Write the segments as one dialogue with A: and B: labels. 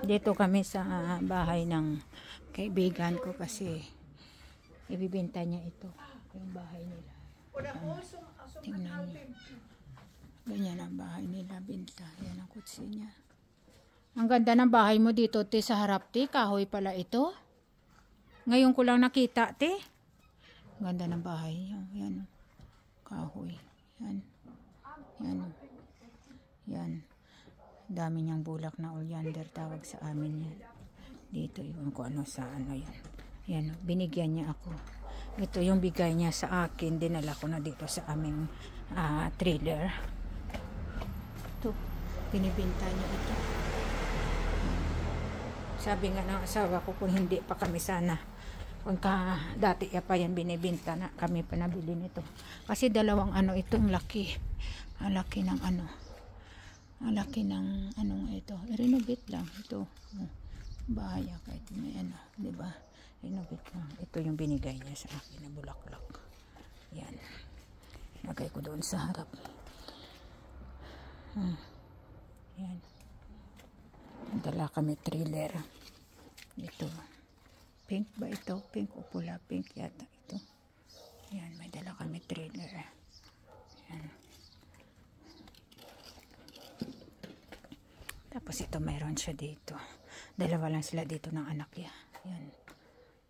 A: Dito kami sa bahay ng kaibigan ko kasi ibibenta niya ito. Yung bahay nila. Tingnan niyo. Ganyan ang bahay nila, binta. Yan ang kutsi niya. Ang ganda ng bahay mo dito, te, sa harap, te. Kahoy pala ito. Ngayon ko lang nakita, te. Ang ganda ng bahay niya. Yan. Kahoy. Yan. Yan. Yan. Dami niyang bulak na oleander, tawag sa amin yan. Dito, iwan ko ano sa ano yan. Yan, binigyan niya ako. Ito yung bigay niya sa akin. Dinala ko na dito sa aming trailer. Ito, binibenta niya ito. Sabi nga ng asawa ko, kung hindi pa kami sana, kung dati pa yan binibenta na, kami pa nabili nito. Kasi dalawang ano itong laki. Ang laki ng ano. Ang laki ng anong ito. I-renovate lang ito. Bahaya kahit may ano, 'di ba? Renovate lang. Ito yung binigay niya sa akin na bulaklak. Yan. Lagay ko doon sa harap. Yan. Dala kami trailer. Ito. Pink ba ito? Pink o pula? Pink yata ito. Yan, may dala kami trailer. Yan. Tapos ito mayroon siya dito. Dalawa lang sila dito ng anak niya. Yan.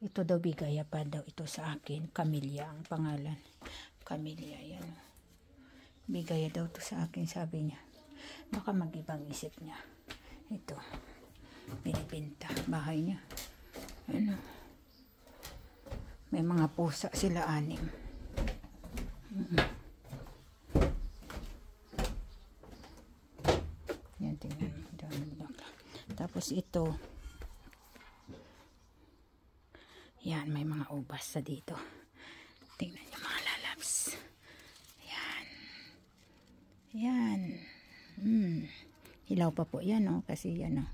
A: Ito daw bigaya pa daw ito sa akin. Camilla ang pangalan. Camilla, yan. Bigaya daw to sa akin, sabi niya. Baka mag-ibang isip niya. Ito. Binibenta. Bahay niya. Ano. May mga pusa sila 6. Yan, tingnan. Tapos ito. Yan, may mga ubas sa dito. Tingnan niyo mga lalabs. Yan. Yan. Hilaw pa po yan, oh, kasi yan, oh,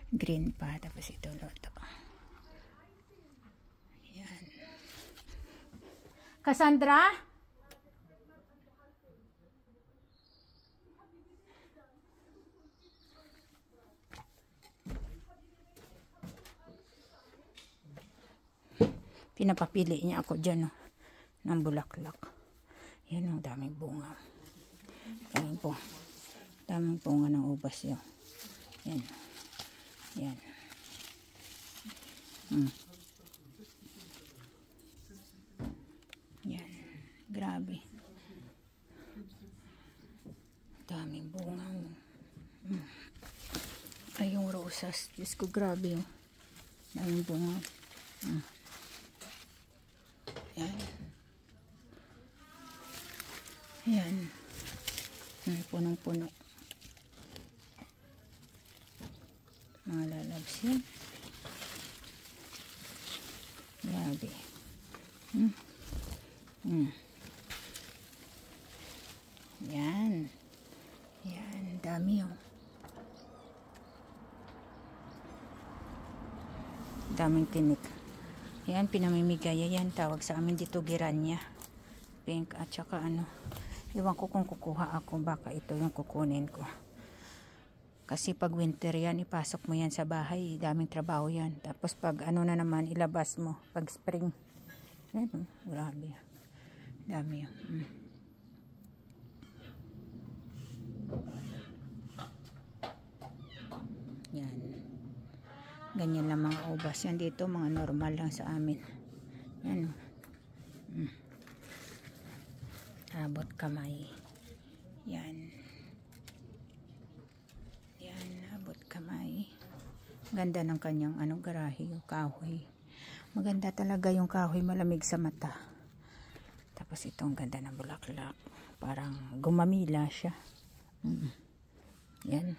A: green pa. Tapos ito, loto. Yan. Cassandra? Pinapapili niya ako dyan, oh, ng bulaklak. Yan, oh, daming bunga. Daming bunga ng ubas yun. Yan. Yan. Yan. Grabe. Daming bunga. Ay, yung rosas. Diyos ko, grabe, oh. Daming bunga. Yan. Yan. Punong-puno. Mga lalabs yan. Grabe. Yan. Yan. Dami, oh. Daming tinik. Yan, pinamimigay yan. Tawag sa amin dito, giranya. Pink at saka ano. Iwan ko kung kukuha ako. Baka ito yung kukunin ko. Kasi pag winter yan, ipasok mo yan sa bahay. Daming trabaho yan. Tapos pag ano na naman, ilabas mo. Pag spring. Yan, grabe. Dami yan. Yan. Ganyan lang mga ubas yan dito, mga normal lang sa amin. Yan. Abot kamay. Yan. Yan, abot kamay. Ganda ng kanyang garahe, yung kahoy. Maganda talaga yung kahoy, malamig sa mata. Tapos itong ganda ng bulaklak. Parang gumamila siya. Yan.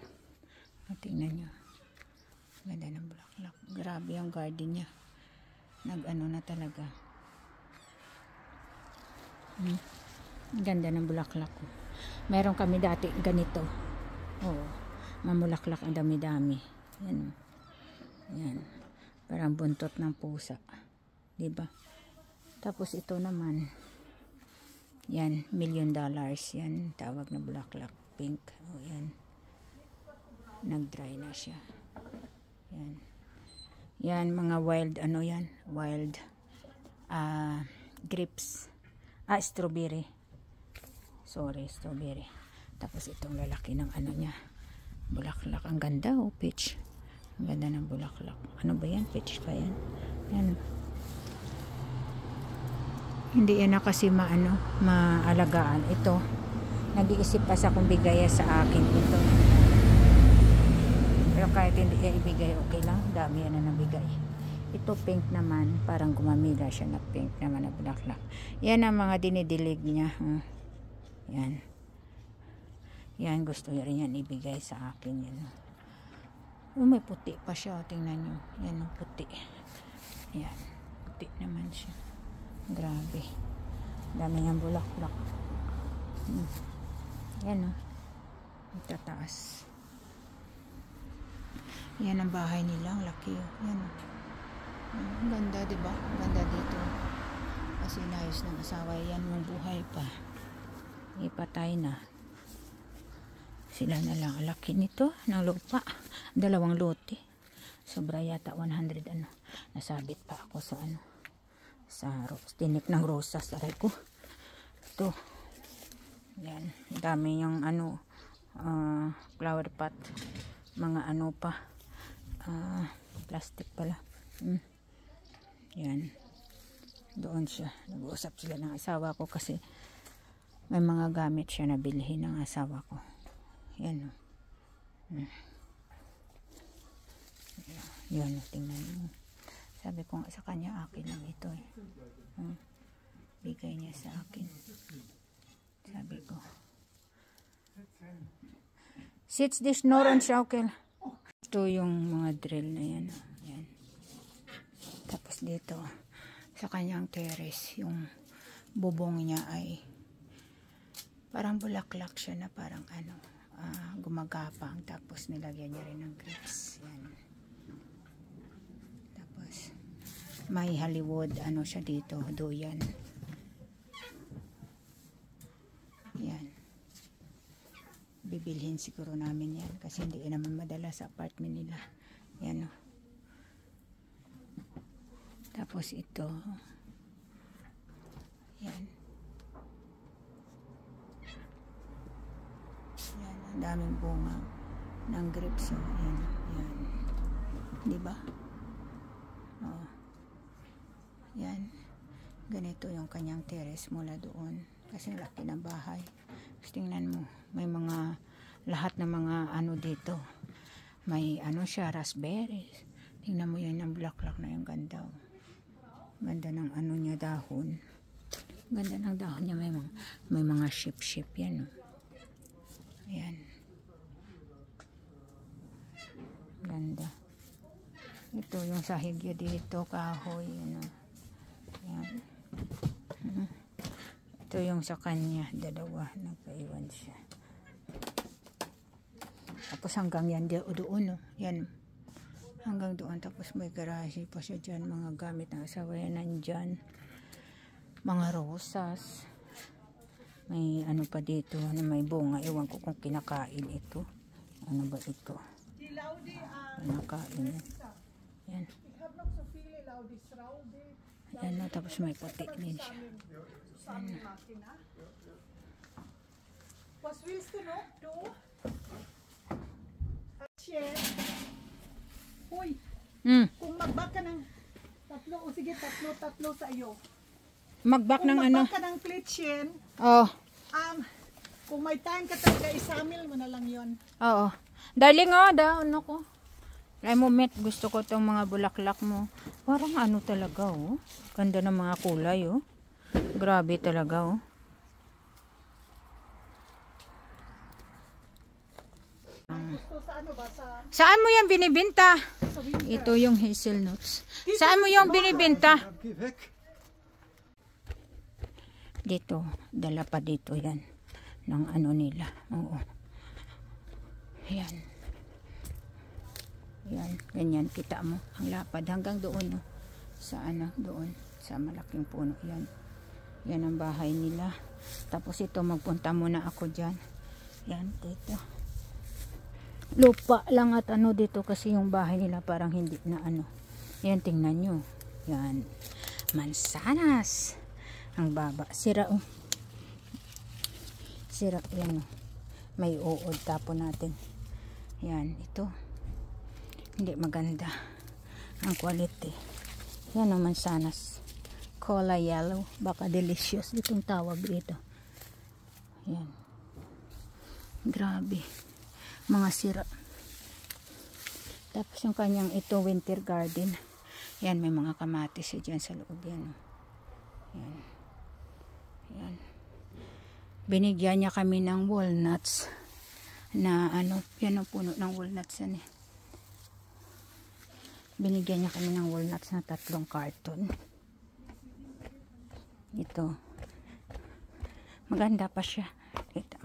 A: Tingnan nyo. Ganda ng bulaklak. Grabe ang garden niya. Nag-ano na talaga. Ganda ng bulaklak. Meron kami dati ganito. Oo. Mamulaklak ang dami-dami. Yan. Yan. Parang buntot ng pusa. Diba? Tapos ito naman. Yan. $1 million. Yan. Tawag na bulaklak. Pink. O yan. Nag-dry na siya. Yan. Yan, mga wild, ano yan? Wild grapes. Strawberry. Sorry, strawberry. Tapos itong lalaki ng ano niya. Bulaklak. Ang ganda, oh, peach. Ang ganda ng bulaklak. Ano ba yan? Peach pa yan? Yan. Hindi yan na kasi maalagaan. Ito, nag-iisip pa sa kung bigaya sa akin ito. Pero kahit hindi ibigay, okay lang. Dami yan na nabigay. Ito pink naman, parang gumamila siya na pink naman na bulaklak. Yan ang mga dinidilig niya. Yan. Yan, gusto rin yan ibigay sa akin. Yan. May puti pa siya. Tingnan nyo. Yan ang puti. Yan. Puti naman siya. Grabe. Dami niyang bulaklak. Yan o. Tataas. Yan ang bahay nila. Ang laki o. Yan o. Ang ganda, diba? Ang ganda dito. Kasi inayos ng asawa. Yan yung buhay pa. Ipatay na. Sila na lang. Ang laki nito. Ng lupa. 2 lote. Sobra yata 100 ano. Nasabit pa ako sa ano. Sa tinik ng rosas. Aray ko. Ito. Yan. Dami yung ano. Flower pot. Mga ano pa. Plastic pala. Yan. Doon siya. Nag-uusap sila ng asawa ko kasi may mga gamit siya na bilhin ng asawa ko. Yan. Yan. Tingnan mo. Sabi ko sa kanya, akin lang ito eh. Bigay niya sa akin. Sabi ko. Sits this noron shaukel. Ito yung mga drill na yan. Yan. Tapos dito, sa kanyang terrace, yung bubong niya ay parang bulaklak siya na parang ano, gumagapang. Tapos nilagyan niya rin ng grapes. Yan. May Hollywood, ano siya dito, duyan. Yan. Bibilhin siguro namin yan kasi hindi naman madala sa apartment nila. Yan o. Tapos ito. Yan. Yan, ang daming bunga ng grapes. Yan, yan. Diba? Oo. Yan. Ganito yung kanyang terrace mula doon. Kasi laki ng bahay. Tapos tingnan mo. May mga, lahat ng mga ano dito. May ano siya, raspberries. Tingnan mo yan ang bulaklak na yung ganda. Ganda ng ano niya, dahon. Ganda ng dahon niya. May mga ship-ship yan. Ayan. Ganda. Ito yung sahigya dito, kahoy. Ano. Yan. Ito yung sa kanya, 2, nagkaiwan siya. Tapos hanggang yan doon, yan. Hanggang doon, tapos may garage pa siya dyan, mga gamit ng asawa yan nandyan. Mga rosas. May ano pa dito, na may bunga. Ewan ko kung kinakain ito. Ano ba ito? Kinakain yan. Yan. Ayan, tapos may puti din siya.
B: Was willst du noch? Du? Hoy, kung mag-back ka ng 3, o sige, 3 sa iyo.
A: Mag-back ng ano?
B: Kung mag-back ka ng klitschen, kung may time ka talaga, isamil mo na lang yon.
A: Oo. Darling, ano ko? Ay mo, Met, gusto ko itong mga bulaklak mo. Parang ano talaga, Ganda ng mga kulay, Grabe talaga, Saan mo yan binibenta? Ito yung hazelnuts. Saan mo yung binibenta? Dito. Dala pa dito yan. Ng ano nila. Oo. Yan. Yan. Ganyan. Kita mo. Ang lapad. Hanggang doon. Sa ano. Doon. Sa malaking puno. Yan. Yan ang bahay nila. Tapos ito. Magpunta muna ako dyan. Yan. Dito. lupa lang at ano dito kasi yung bahay nila parang hindi na ano. Yan, tingnan nyo. Yan. Mansanas. Ang baba. Sira oh. Sira. Yan oh. May uod. Tapo natin. Yan. Ito. Hindi maganda. Ang quality. Yan oh, mansanas. Cola yellow. Baka delicious. Itong tawag dito. Yan. Grabe. Mga sira. Tapos yung kanyang ito winter garden. Yan, may mga kamatis dyan sa loob. Yan. Yan. Yan. Binigyan niya kami ng walnuts na ano, yan ang puno ng walnuts yan eh. Binigyan niya kami ng walnuts na 3 carton. Ito. Maganda pa siya. Ito.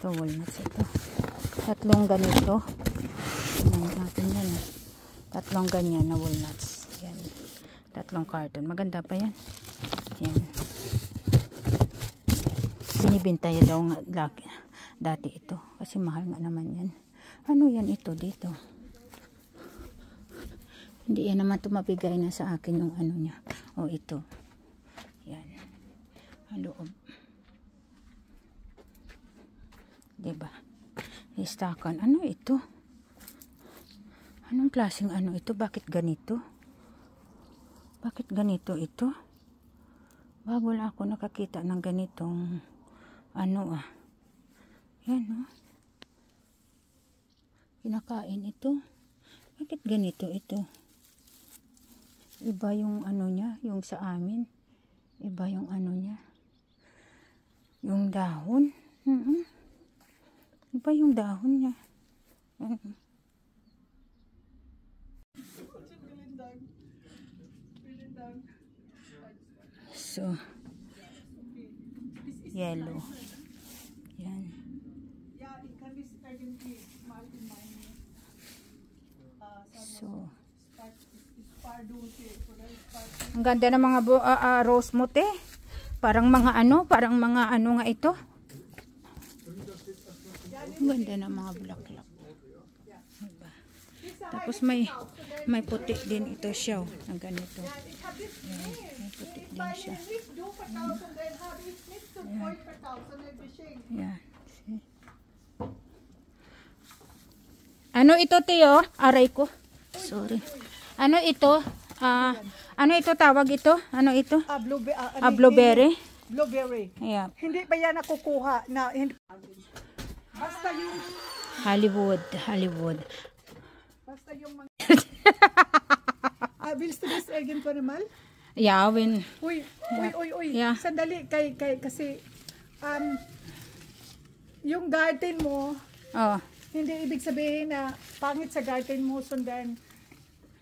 A: Ito walnuts ito. 3 ganito. Tingnan natin yan. 3 ganyan na walnuts. Yan. 3 carton. Maganda pa yan. Yan. Binibenta yan daw dati ito. Kasi mahal nga naman yan. Ano yan ito dito? Hindi yan naman ito mabigay na sa akin yung ano niya. O ito. Yan. Ang loob. Diba? Istakan. Ano ito? Anong klaseng ano ito? Bakit ganito? Bakit ganito ito? Bago lang ako nakakita ng ganitong ano ah. Yan oh. Kinakain ito. Bakit ganito ito? Iba yung ano niya, yung sa amin. Iba yung ano niya. Yung dahon. Iba yung dahon niya. So, yellow. Yan. So, ang ganda ng mga rose mote. Parang mga ano nga ito. Ang ganda ng mga bulaklak. Diba? Tapos may puti din ito siya. Ang ganito. Yan. May puti din siya. Yan. Ano ito, Tio? Aray ko. Sorry. Ano ito? Ano ito tawag ito? Ano ito? Blueberry?
B: Blueberry.
A: Yeah.
B: Hindi pa yan nakukuha na hindi. Basta yung
A: Hollywood.
B: basta yung mga willst du das irgendwann mal?
A: Yeah, when
B: Uy.
A: Yeah.
B: Sandali kasi yung garden mo hindi ibig sabihin na pangit sa garden mo sundan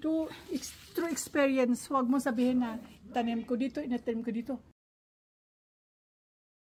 B: through experience. Huwag mo sabihin na tanim ko dito, inatanim ko dito.